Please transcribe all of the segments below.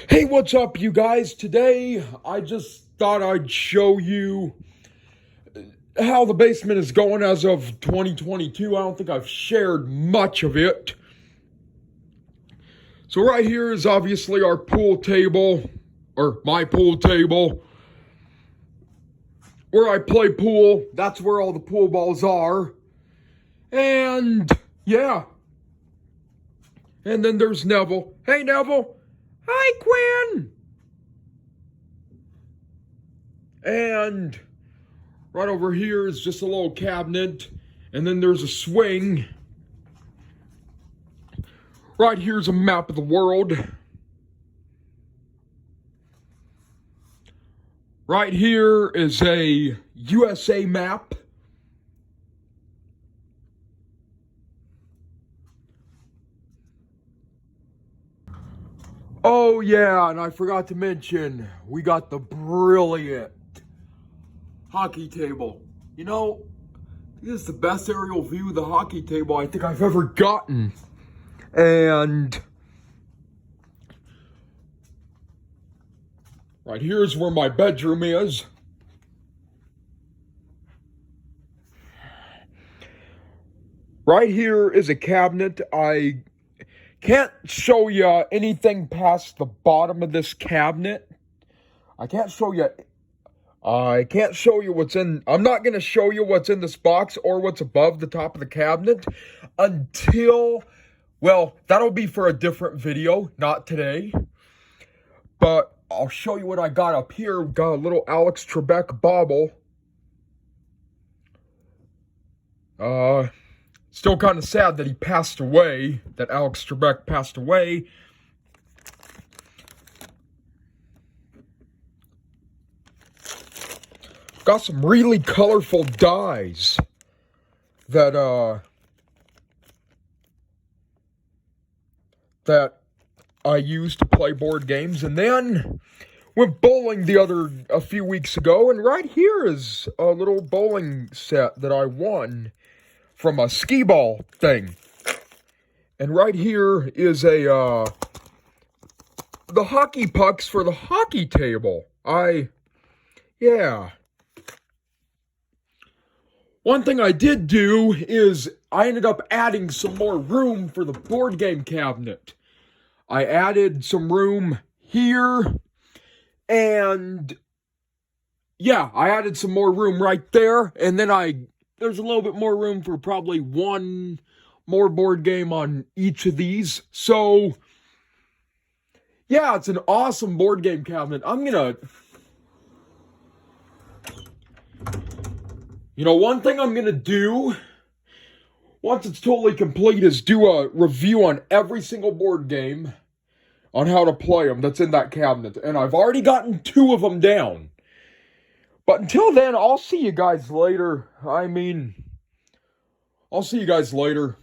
Hey, what's up, you guys? Today, I just thought I'd show you how the basement is going as of 2022. I don't think I've shared much of it. So right here is obviously our pool table, or my pool table, where I play pool. That's where all the pool balls are. And, yeah. And then there's Neville. Hey, Neville. Hi, Quinn. And right over here is just a little cabinet. And then there's a swing. Right here's a map of the world. Right here is a USA map. Oh yeah, and I forgot to mention, we got the brilliant hockey table. You know, this is the best aerial view of the hockey table I think I've ever gotten. And right here is where my bedroom is. Right here is a cabinet. I can't show you anything past the bottom of this cabinet. I can't show you what's in. I'm not going to show you what's in this box or what's above the top of the cabinet until, well, that'll be for a different video, not today. But I'll show you what I got up here. Got a little Alex Trebek bauble. Still kind of sad that he passed away, that Alex Trebek passed away. Got some really colorful dies that I used to play board games, and then went bowling a few weeks ago, and right here is a little bowling set that I won from a skee ball thing. And right here is the hockey pucks for the hockey table. Yeah. One thing I did do is I ended up adding some more room for the board game cabinet. I added some room here, and yeah, I added some more room right there, and then there's a little bit more room for probably one more board game on each of these. So, yeah, it's an awesome board game cabinet. One thing I'm gonna do, once it's totally complete, is do a review on every single board game, on how to play them that's in that cabinet. And I've already gotten 2 of them down. But until then, I'll see you guys later. I'll see you guys later.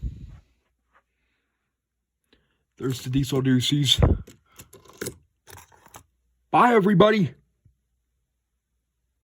There's the Diesel Deuces. Bye, everybody.